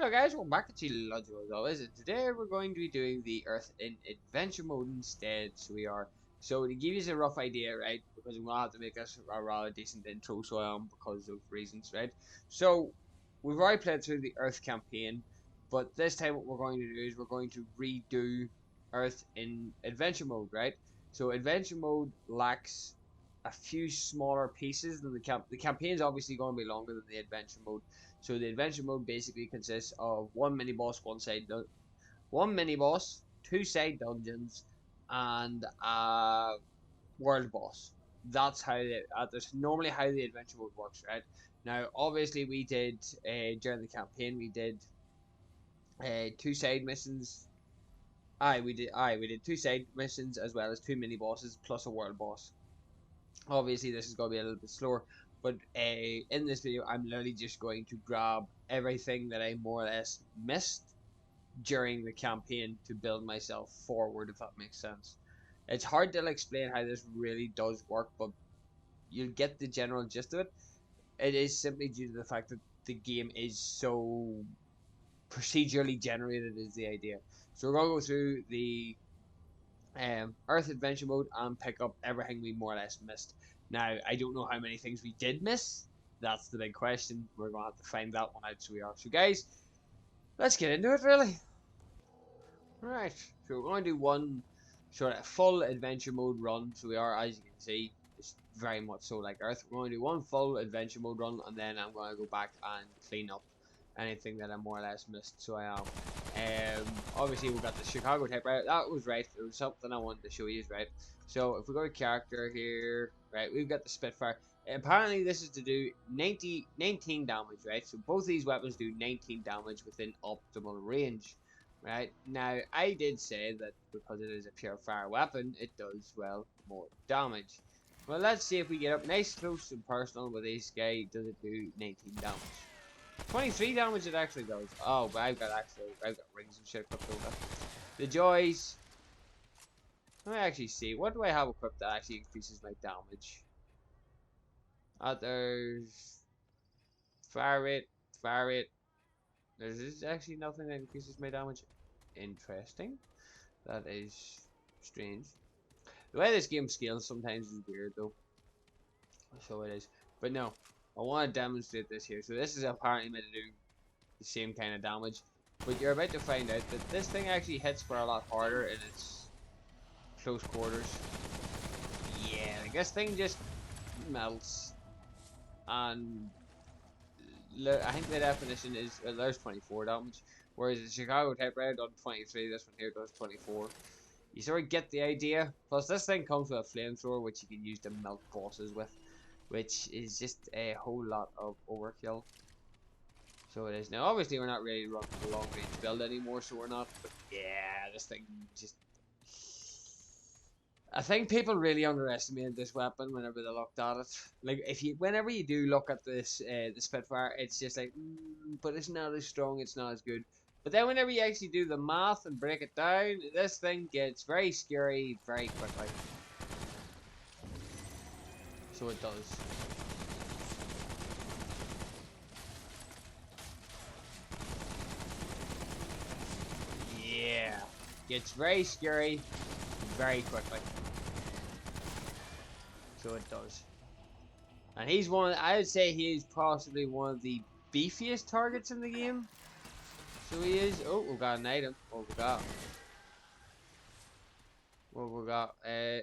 Hello guys, welcome back to Geological as always, and today we're going to be doing the Earth in Adventure mode instead, so to give you a rough idea, right, because I'm going to have to make this a rather decent intro, so I am, because of reasons, right. So, we've already played through the Earth campaign, but this time what we're going to do is we're going to redo Earth in Adventure mode, right. So Adventure mode lacks a few smaller pieces than the campaign is obviously going to be longer than the Adventure mode. So the adventure mode basically consists of one mini boss, one mini boss, two side dungeons, and a world boss. That's normally how the adventure mode works, right? Now, obviously, we did during the campaign we did two side missions. We did two side missions as well as two mini bosses plus a world boss. Obviously, this is going to be a little bit slower, but in this video, I'm literally just going to grab everything that I more or less missed during the campaign to build myself forward, if that makes sense. It's hard to explain how this really does work, but you'll get the general gist of it. It is simply due to the fact that the game is so procedurally generated, is the idea. So we're going to go through the Earth Adventure mode and pick up everything we more or less missed. Now, I don't know how many things we did miss. That's the big question. We're going to have to find that one out, so we are. So, guys, let's get into it, really. Right, so we're going to do one sort of full adventure mode run. So we are, as you can see, it's very much so like Earth. We're going to do one full adventure mode run, and then I'm going to go back and clean up anything that I more or less missed. So I am. Obviously we got the Chicago type, right? That was right. There was something I wanted to show you, right? So if we go to character here, right, we've got the Spitfire. Apparently this is to do 19 damage, right? So both these weapons do 19 damage within optimal range, right? Now I did say that because it is a pure fire weapon, it does, well, more damage. Well, let's see if we get up nice, close, and personal with this guy. Does it do 19 damage? 23 damage it actually does. Oh, but I've got rings and shit equipped over. The joys. Let me actually see. What do I have equipped that actually increases my damage? There's fire rate, fire rate. There's actually nothing that increases my damage. Interesting. That is strange. The way this game scales sometimes is weird though. So it is. But no. I want to demonstrate this here. So this is apparently meant to do the same kind of damage. But you're about to find out that this thing actually hits for a lot harder in its close quarters. Yeah, like this thing just melts. And I think the definition is, there's 24 damage. Whereas the Chicago type raid done 23, this one here does 24. You sort of get the idea. Plus this thing comes with a flamethrower which you can use to melt bosses with, which is just a whole lot of overkill. So it is. Now obviously we're not really running the long range build anymore, so we're not, but yeah, this thing just, I think people really underestimated this weapon whenever they looked at it. Like whenever you do look at this the Spitfire, it's just like but it's not as strong, it's not as good. But then whenever you actually do the math and break it down, this thing gets very scary very quickly. So it does. Yeah. Gets very scary very quickly. So it does. And he's I would say he is possibly one of the beefiest targets in the game. So he is. Oh, we got an item. What we got? What we got?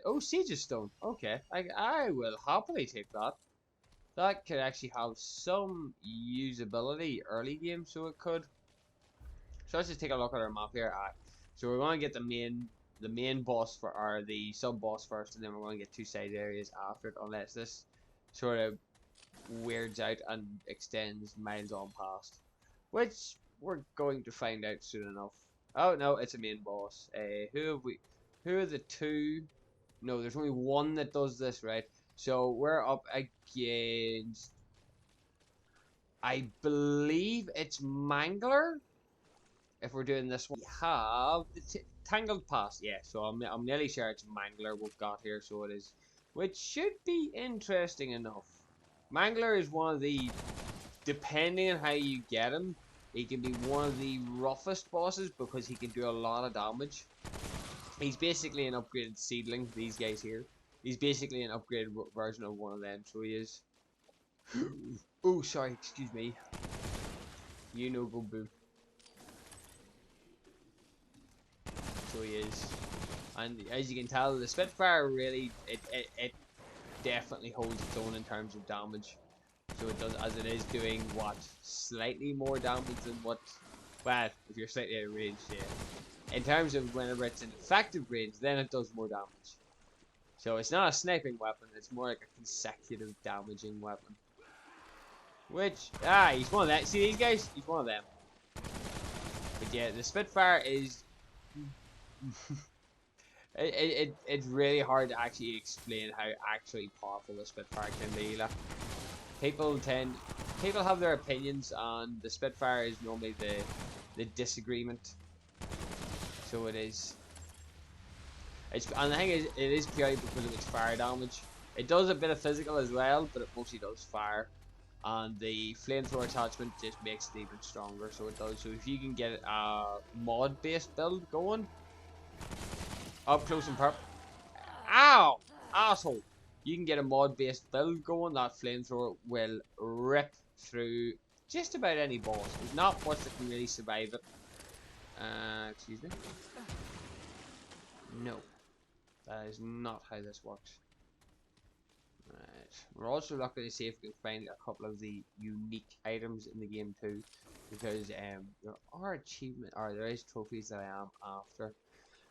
Oh, Siege's Stone. Okay. I will happily take that. That could actually have some usability early game, so it could. So let's just take a look at our map here. So we're going to get the main boss the sub boss first, and then we're going to get two side areas after it, unless this sort of weirds out and extends miles on past, which we're going to find out soon enough. Oh no, it's a main boss. Who are the two? No, there's only one that does this, right? So we're up against, I believe it's Mangler. If we're doing this one, we have the Tangled Pass. Yeah, so I'm nearly sure it's Mangler we've got here, so it is, which should be interesting enough. Mangler is one of the, depending on how you get him, He can be one of the roughest bosses because he can do a lot of damage. He's basically an upgraded seedling, these guys here. He's basically an upgraded version of one of them, so he is. Oh, sorry, excuse me. You know, go boom. So he is. And as you can tell, the Spitfire really, it definitely holds its own in terms of damage. So it does, as it is doing what, slightly more damage than what, well, if you're slightly out of range, yeah. In terms of whenever it's in effective range, then it does more damage. So it's not a sniping weapon, it's more like a consecutive damaging weapon. Which, he's one of them. See these guys? He's one of them. But yeah, the Spitfire is... it's really hard to actually explain how actually powerful the Spitfire can be. Like, people have their opinions, and the Spitfire is normally the disagreement. So it is. And the thing is, it is purely because of its fire damage. It does a bit of physical as well, but it mostly does fire. And the flamethrower attachment just makes it even stronger, so it does. So if you can get a mod-based build going, up close and perp, ow, asshole! You can get a mod-based build going. That flamethrower will rip through just about any boss. There's not much that can really survive it. Excuse me. No, that is not how this works. Right. We're also looking to see if we can find a couple of the unique items in the game too, because there are there is trophies that I am after.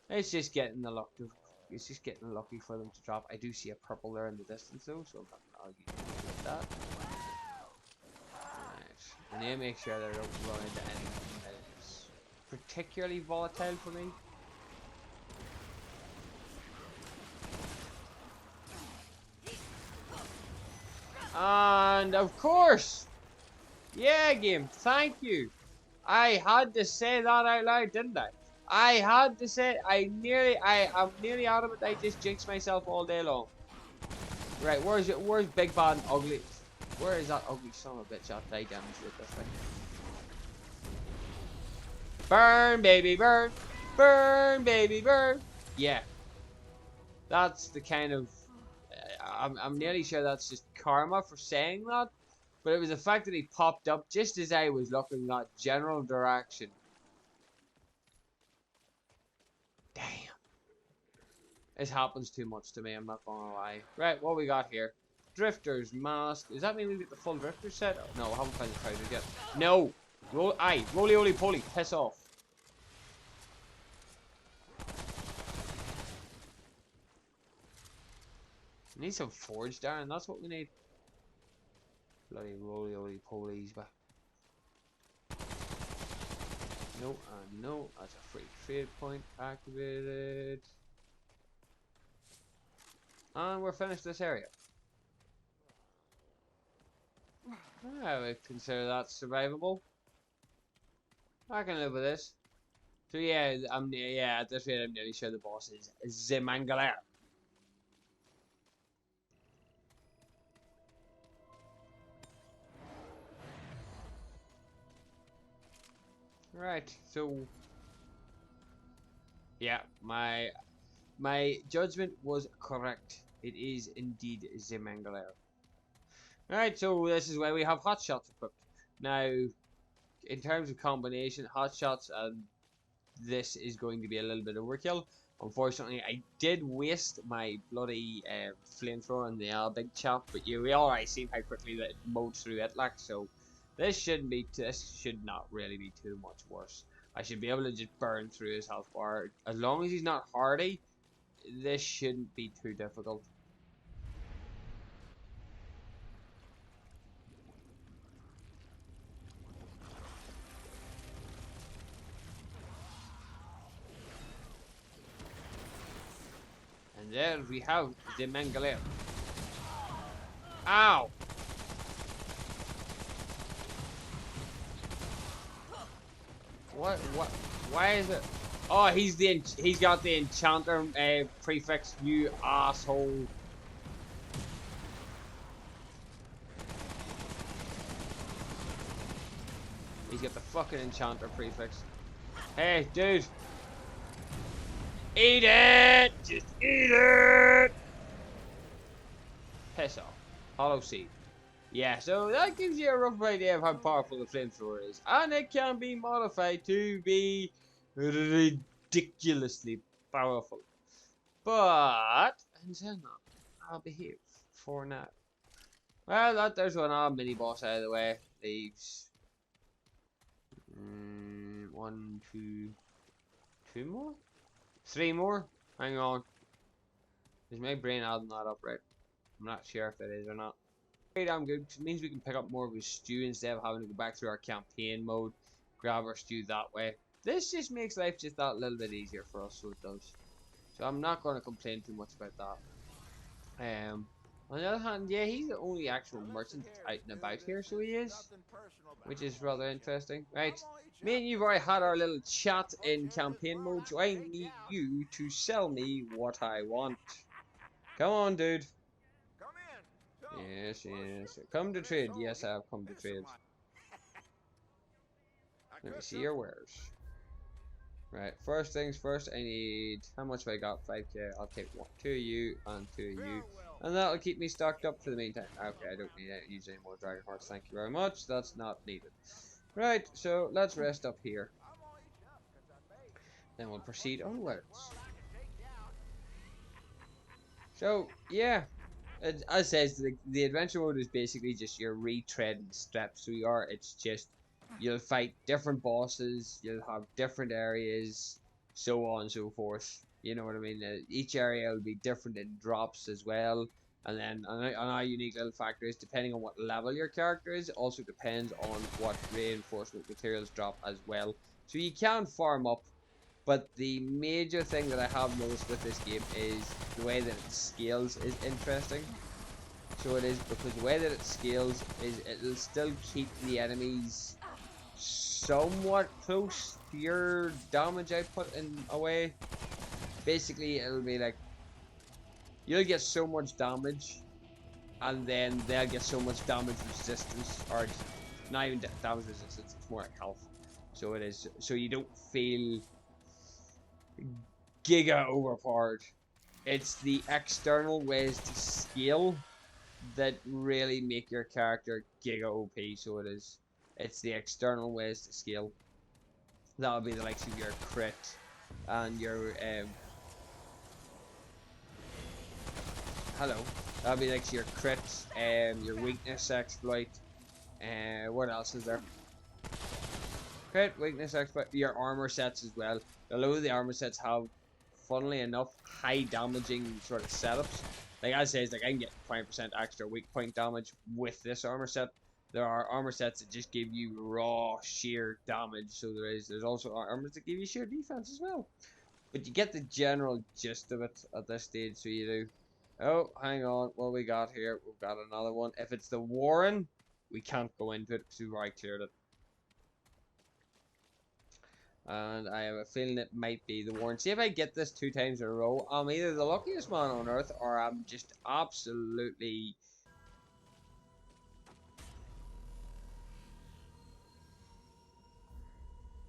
It's just getting the luck to, it's just getting lucky for them to drop. I do see a purple there in the distance though, so I'm not gonna argue with that. Right. I need to make sure that I don't run into anything that is particularly volatile for me. And of course, yeah, game, thank you. I had to say that out loud, didn't I? I had to say, I'm nearly out of it. I just jinxed myself all day long. Right, where's Big Bad and Ugly? Where is that ugly son of a bitch at? I demonstrate this thing. Burn, baby, burn. Burn, baby, burn. Yeah. That's the kind of... I'm nearly sure that's just karma for saying that. But it was the fact that he popped up just as I was looking in that general direction. Damn. This happens too much to me, I'm not gonna lie. Right, what we got here? Drifter's Mask. Does that mean we get the full Drifter set? Oh, no, I haven't found the trousers yet. No! Roly-oly-poly, piss off. We need some forge, Darren, that's what we need. Bloody roly-oly-polies, but... No, and no, that's a free trade point activated. And we're finished this area. I would consider that survivable. I can live with this. So yeah, at this rate I'm nearly sure the boss is Zimangalair. Right, so yeah, my judgment was correct. It is indeed Zimangalair. Alright, so this is where we have hot shots equipped. Now, in terms of combination, hot shots and this is going to be a little bit overkill. Unfortunately, I did waste my bloody flamethrower on the big chap, but we already seen how quickly that modes through it, like, so this should not really be too much worse. I should be able to just burn through his health bar. As long as he's not hardy, this shouldn't be too difficult. And there we have the Mangalair. Ow! What? Why is it? Oh, he's got the enchanter prefix. You asshole! He's got the fucking enchanter prefix. Hey, dude. Eat it! Just eat it! Piss off. Hollow seed. Yeah, so that gives you a rough idea of how powerful the flamethrower is. And it can be modified to be ridiculously powerful. But, until now, I'll behave for now. Well, there's one mini boss out of the way. Leaves. One, two more? Three more? Hang on. Is my brain adding that up right? I'm not sure if it is or not. Pretty damn good. It means we can pick up more of his stew instead of having to go back through our campaign mode, grab our stew that way. This just makes life just that little bit easier for us, so it does. So I'm not going to complain too much about that. On the other hand, yeah, he's the only actual merchant out and about here, so he is, which is rather interesting. Right, me and you've already had our little chat in campaign mode, so I need you to sell me what I want. Come on, dude. Yes, yes. Come to trade. Yes, I've come to trade. Let me see your wares. Right, first things first, I need, how much have I got? 5k, I'll take one, 2 of you and 2 of you. And that'll keep me stocked up for the meantime. Okay, I don't need to use any more dragon hearts, thank you very much. That's not needed. Right, so let's rest up here. Then we'll proceed onwards. So, yeah. As says, the adventure mode is basically just your retreading steps through your. It's just you'll fight different bosses, you'll have different areas, so on and so forth. You know what I mean? Each area will be different in drops as well, and then another unique little factor is depending on what level your character is, also depends on what reinforcement materials drop as well. So you can farm up. But the major thing that I have noticed with this game is the way that it scales is interesting. So it is because the way that it scales is it'll still keep the enemies somewhat close to your damage output in a way. Basically, it'll be like you'll get so much damage, and then they'll get so much damage resistance, or not even damage resistance. It's more like health. So it is. So you don't feel giga overpowered. It's the external ways to scale that really make your character giga OP. So it is. It's the external ways to scale. That'll be the likes of your crit and your hello. That'll be like your crit, your weakness exploit. What else is there? Crit, weakness exploit. Your armor sets as well. A lot of the armor sets have, funnily enough, high damaging sort of setups. Like I say, it's like I can get 5% extra weak point damage with this armor set. There are armor sets that just give you raw sheer damage. So there's also armors that give you sheer defense as well. But you get the general gist of it at this stage, so you do. Oh, hang on. What we got here? We've got another one. If it's the Warren, we can't go into it because we've already cleared it. And I have a feeling it might be the Warren. See if I get this 2 times in a row. I'm either the luckiest man on earth or I'm just absolutely...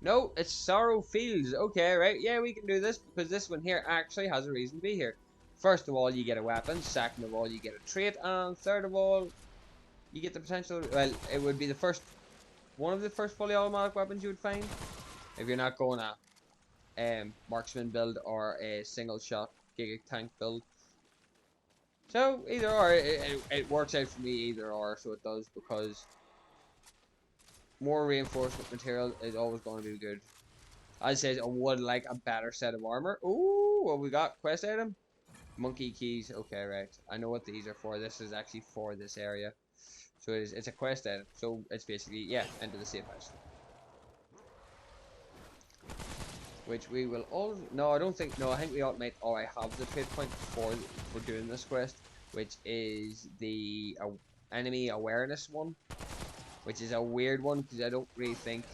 No, it's Sorrow Fields. Okay, right. Yeah, we can do this because this one here actually has a reason to be here. First of all, you get a weapon. Second of all, you get a trait. And third of all, you get the potential... Well, it would be the first... One of the first fully automatic weapons you would find. If you're not going a marksman build or a single shot giga tank build. So either or, it works out for me either or, so it does, because more reinforcement material is always going to be good. As I said, I would like a better set of armor. Ooh, what we got? Quest item? Monkey keys. Okay, right. I know what these are for. This is actually for this area. So it's a quest item. So it's basically, yeah, enter the safe house. Which we will all... No, I don't think... No, I think we all might already have the trade point for doing this quest. Which is the enemy awareness one. Which is a weird one, because I don't really think...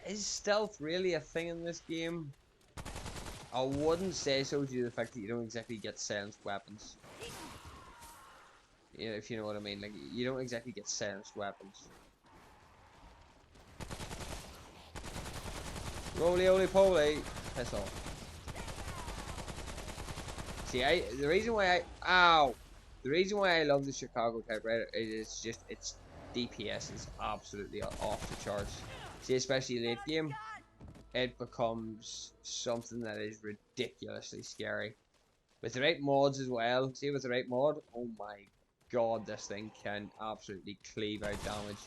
Is stealth really a thing in this game? I wouldn't say so, due to the fact that you don't exactly get silenced weapons. You know, if you know what I mean. Like, you don't exactly get silenced weapons. Roly-oly-poly. Piss off. See, the reason why the reason why I love the Chicago typewriter is just its DPS is absolutely off the charts. See, especially late game, it becomes something that is ridiculously scary. With the right mods as well. See, with the right mod, oh my god, this thing can absolutely cleave out damage.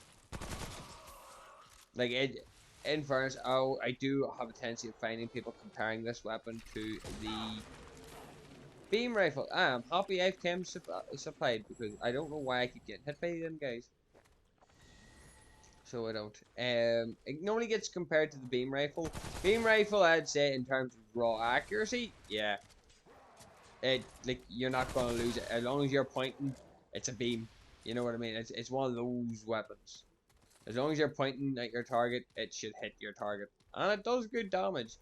Like it, in fairness, I do have a tendency of finding people comparing this weapon to the beam rifle. I'm happy I've chem supplied because I don't know why I keep getting hit by them guys. So I don't. It normally gets compared to the beam rifle. Beam rifle, I'd say, in terms of raw accuracy, yeah. Like you're not gonna lose it as long as you're pointing. It's a beam. You know what I mean? It's one of those weapons. As long as you're pointing at your target, it should hit your target, and it does good damage.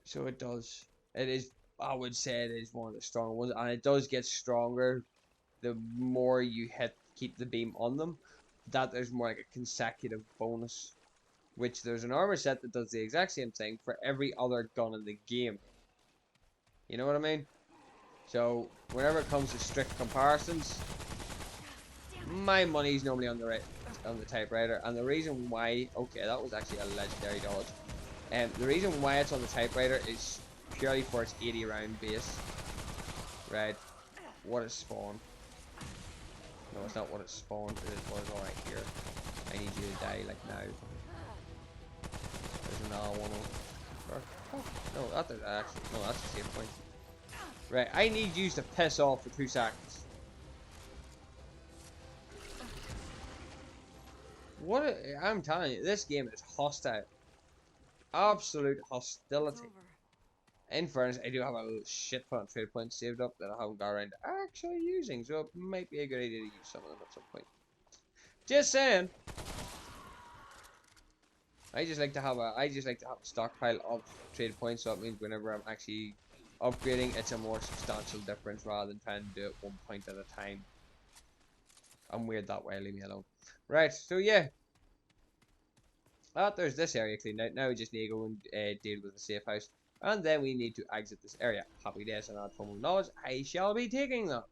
So it does. It is. I would say it is one of the stronger ones, and it does get stronger the more you keep the beam on them. That there's more like a consecutive bonus, which there's an armor set that does the exact same thing for every other gun in the game. You know what I mean? So whenever it comes to strict comparisons, my money's normally on the typewriter, and the reason why, okay, that was actually a legendary dodge. And the reason why it's on the typewriter is purely for its 80 round base. Right? What is spawn? No, it's not what it's spawned. It is what is alright here. I need you to die like now. There's another one. No, that's actually no, that's the same point. Right, I need you to piss off for 2 seconds. I'm telling you, this game is hostile. Absolute hostility. In fairness, I do have a shit ton of trade points saved up that I haven't got around to actually using, so it might be a good idea to use some of them at some point. Just saying. I just like to have a stockpile of trade points, so it means whenever I'm actually upgrading, it's a more substantial difference rather than trying to do it 1 point at a time. I'm weird that way, leave me alone. Right, so yeah. There's this area cleaned out. Now we just need to go and deal with the safe house. And then we need to exit this area. Happy days and add formal knowledge. I shall be taking that.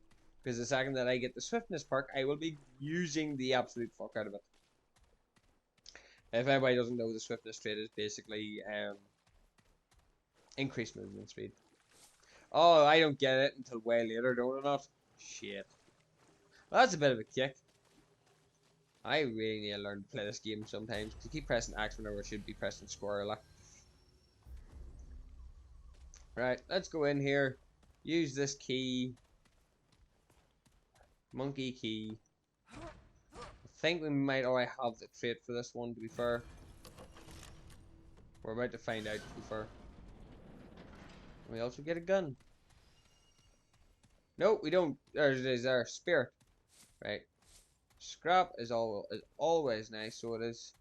Because the second that I get the swiftness perk, I will be using the absolute fuck out of it. If anybody doesn't know, the swiftness trait is basically increased movement speed. Oh, I don't get it until way later, don't I not? Shit. Well, that's a bit of a kick. I really need to learn to play this game sometimes. To keep pressing X whenever I should be pressing square. Like. Right, let's go in here. Use this key. Monkey key. I think we might already have the trait for this one, to be fair. We're about to find out, to be fair. We also get a gun. No, we don't. There's our spirit. Right. Scrap is always nice, so it is.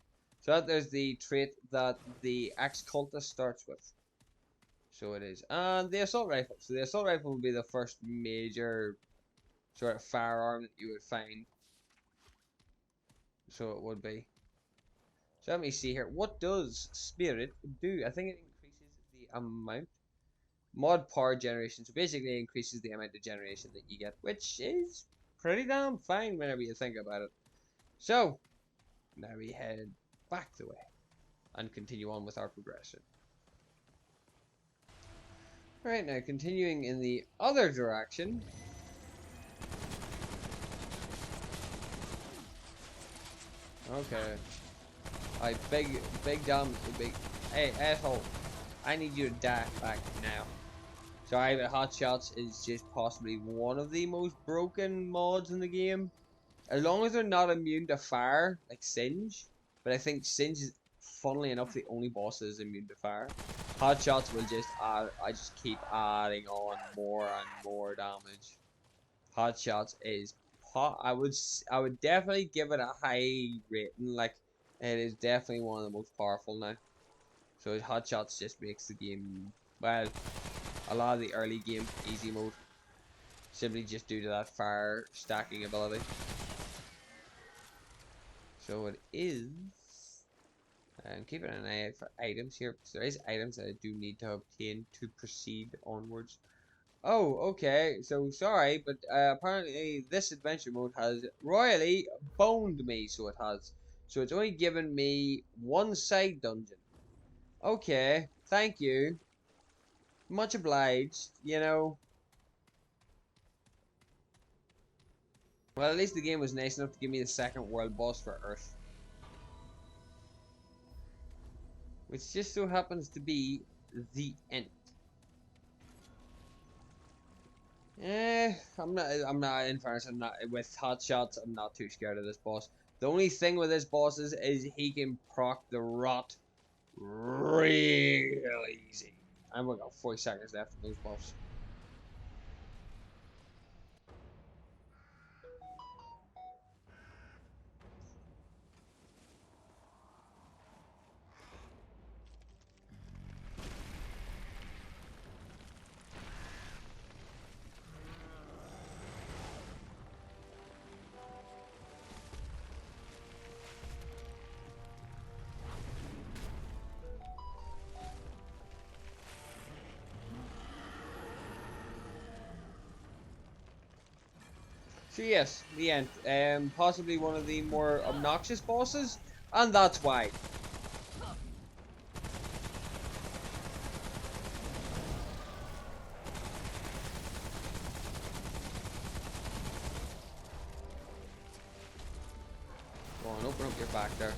So that there's the trait that the ex-cultist starts with. So it is. And the assault rifle. So the assault rifle would be the first major sort of firearm that you would find. So it would be. So let me see here. What does Spirit do? I think it increases the amount. Mod power generation. So basically it increases the amount of generation that you get, which is pretty damn fine whenever you think about it. So, now we head back the way and continue on with our progression. Alright, now continuing in the other direction. Okay. Big dumb, big. Hey, asshole. I need you to die back now. Sorry, but Hot Shots is just possibly one of the most broken mods in the game. As long as they're not immune to fire, like Singe. But I think Singe is, funnily enough, the only boss that is immune to fire. Hot Shots will just add, I just keep adding on more and more damage. Hot Shots is, I would definitely give it a high rating. Like, it is definitely one of the most powerful now. So Hot Shots just makes the game, well, a lot of the early game easy mode. Simply just due to that fire stacking ability. So it is. I'm keeping an eye out for items here because there is items that I do need to obtain to proceed onwards. Oh, okay. So sorry, but apparently this adventure mode has royally boned me, so it has. So it's only given me one side dungeon. Okay, thank you. Much obliged, you know. Well, at least the game was nice enough to give me the second world boss for Earth. Which just so happens to be the end. I'm not, in fairness, I'm not, with hot shots, I'm not too scared of this boss. The only thing with this boss is he can proc the rot real easy. I've got 40 seconds left in those buffs. So yes, the end. Possibly one of the more obnoxious bosses, and that's why. Go on, open up your back there.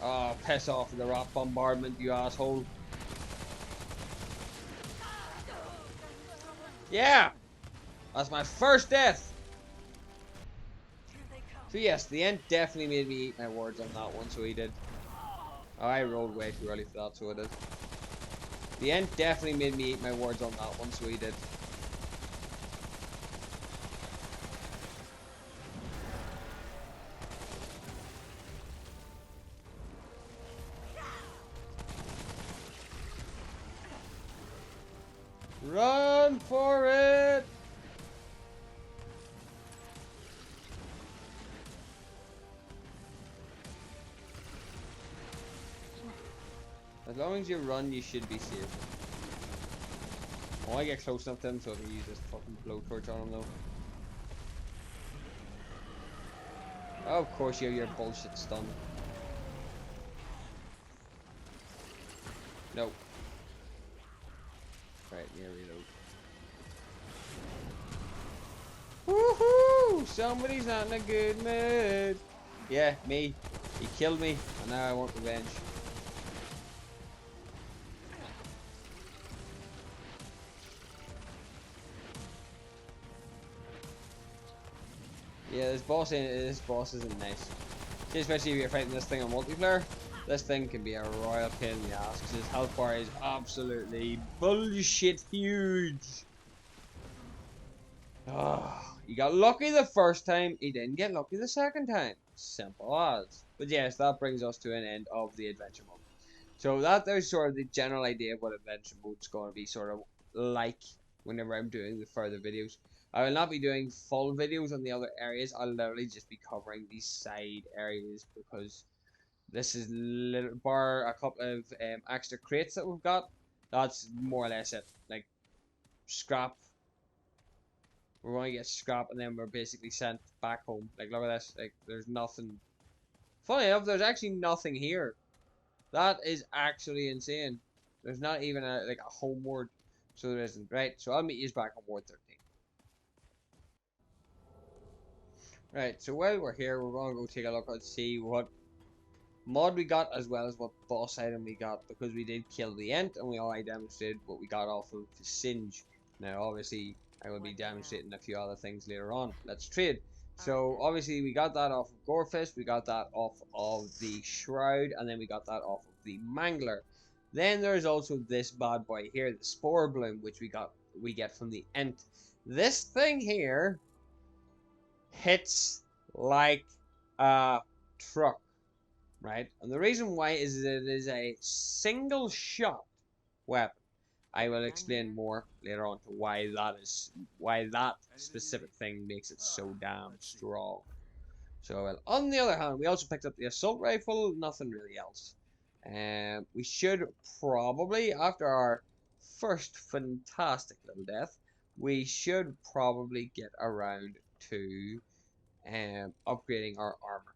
Oh, piss off with the rot bombardment, you asshole. Yeah, that's my first death. So yes, the end definitely made me eat my words on that one, so he did. Oh, I rolled way too early for that, so it did. The end definitely made me eat my words on that one, so he did. Run for it! As long as you run, you should be safe. Oh, I get close enough to him so I can use this fucking blowtorch on him though. Oh, of course you have your bullshit stun. No. Right, yeah, reload. Woohoo! Somebody's not in a good mood. Yeah, me. He killed me, and now I want revenge. Yeah, this boss isn't nice. See, especially if you're fighting this thing on multiplayer. This thing can be a royal pain in the ass because his health bar is absolutely bullshit huge. Oh, he got lucky the first time, he didn't get lucky the second time. Simple as. But yes, that brings us to an end of the adventure mode. So there's sort of the general idea of what adventure mode's going to be sort of like whenever I'm doing the further videos. I will not be doing full videos on the other areas. I'll literally just be covering these side areas because this is bar a couple of extra crates that we've got. That's more or less it. Like scrap. We're going to get scrap and then we're basically sent back home. Like look at this. Like there's nothing. Funny enough, there's actually nothing here. That is actually insane. There's not even like a homeward, so there isn't. Right, so I'll meet you back on Ward 13. Right, so while we're here, we're gonna go take a look and see what mod we got as well as what boss item we got because we did kill the Ent and we already demonstrated what we got off of the Singe. Now, obviously, I will be demonstrating a few other things later on. Let's trade. So obviously we got that off of Gorefist, we got that off of the Shroud, and then we got that off of the Mangler. Then there's also this bad boy here, the Spore Bloom, which we get from the Ent. This thing here hits like a truck, right? And the reason why is that it is a single shot weapon. I will explain more later on to why that specific thing makes it so damn strong. So, well, on the other hand, we also picked up the assault rifle, nothing really else. We should probably, after our first fantastic little death, we should probably get around to upgrading our armor.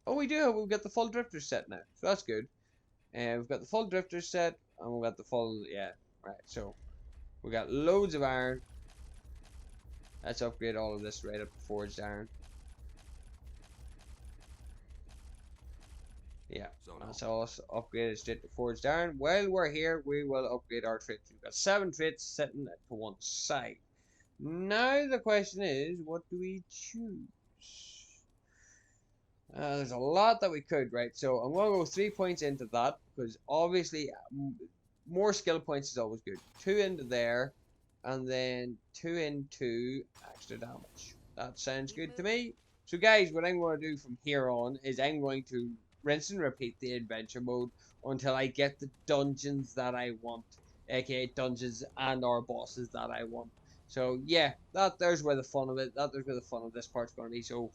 Oh, we do. We've got the full drifter set now, so that's good. And we've got the full drifter set, and we've got the full, yeah, right. So we got loads of iron. Let's upgrade all of this right up to forged iron. Yeah, that's all upgraded straight to forged iron. While we're here, we will upgrade our traits. We've got 7 traits sitting to one side. Now the question is, what do we choose? There's a lot that we could, right? So I'm going to go 3 points into that because obviously more skill points is always good. 2 into there, and then 2 into extra damage. That sounds good to me. So guys, what I'm going to do from here on is I'm going to rinse and repeat the adventure mode until I get the dungeons that I want, aka dungeons and our bosses that I want. So yeah, there's where the fun of it. There's where the fun of this part's going to be. So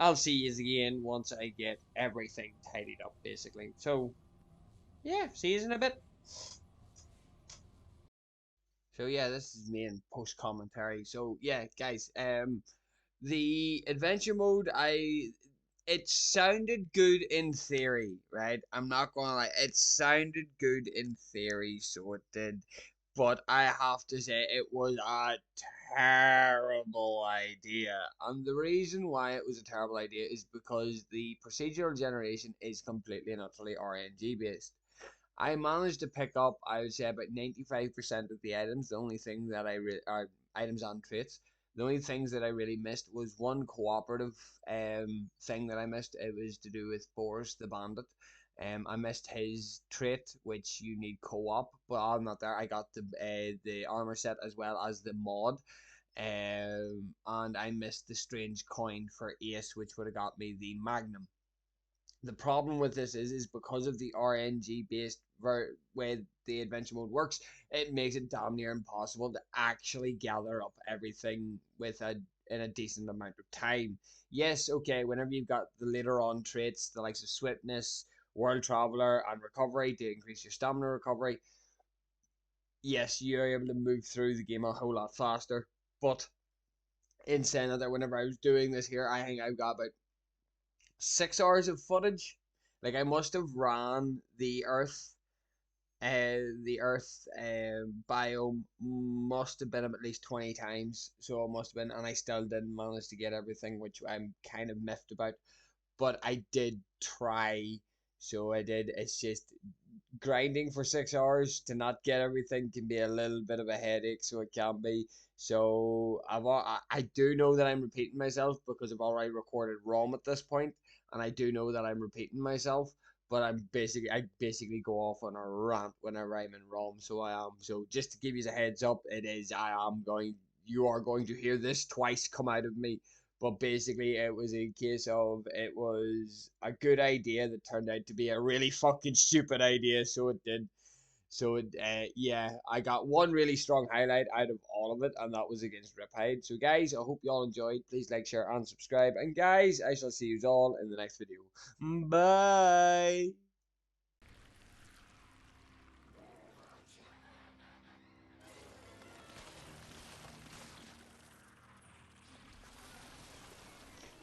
I'll see you again once I get everything tidied up, basically. So yeah, see you in a bit. So yeah, this is me in post commentary. So yeah, guys, the adventure mode, it sounded good in theory, right? I'm not gonna lie, it sounded good in theory, so it did. But I have to say it was a terrible idea. And the reason why it was a terrible idea is because the procedural generation is completely and utterly RNG based. I managed to pick up, I would say, about 95% of the items. The only thing that are items and traits. The only things that I really missed was one cooperative thing that I missed. It was to do with Boris the Bandit. I missed his trait, which you need co-op, but I'm not there. I got the armor set as well as the mod. And I missed the strange coin for Ace, which would have got me the Magnum. The problem with this is because of the RNG based way the adventure mode works, it makes it damn near impossible to actually gather up everything in a decent amount of time. Yes, okay, whenever you've got the later on traits, the likes of swiftness, world traveler, and recovery to increase your stamina recovery, yes, you're able to move through the game a whole lot faster. But in saying that, whenever I was doing this here, I think I've got about 6 hours of footage. Like I must have ran the Earth biome must have been at least 20 times. So it must have been, and I still didn't manage to get everything, which I'm kind of miffed about. But I did try, so I did. It's just grinding for 6 hours to not get everything can be a little bit of a headache, so it can be. So I do know that I'm repeating myself because I've already recorded ROM at this point, and I do know that I'm repeating myself. But I basically go off on a rant whenever I'm in ROM, so I am. So just to give you a heads up, you are going to hear this twice come out of me. But basically, it was a case of it was a good idea that turned out to be a really fucking stupid idea. So it did. Yeah, I got one really strong highlight out of all of it, and that was against Riptide. So, guys, I hope you all enjoyed. Please like, share, and subscribe. And, guys, I shall see you all in the next video. Bye.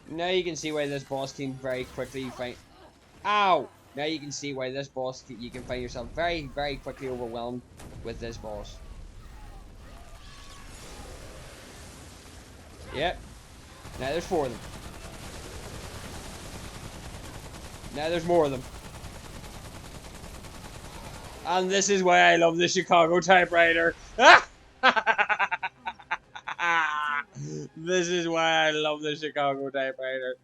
Now you can see why this boss team very quickly find. Ow! Now you can see why this boss you can find yourself very, very quickly overwhelmed with this boss. Yep. Now there's 4 of them. Now there's more of them. And this is why I love the Chicago typewriter. This is why I love the Chicago typewriter.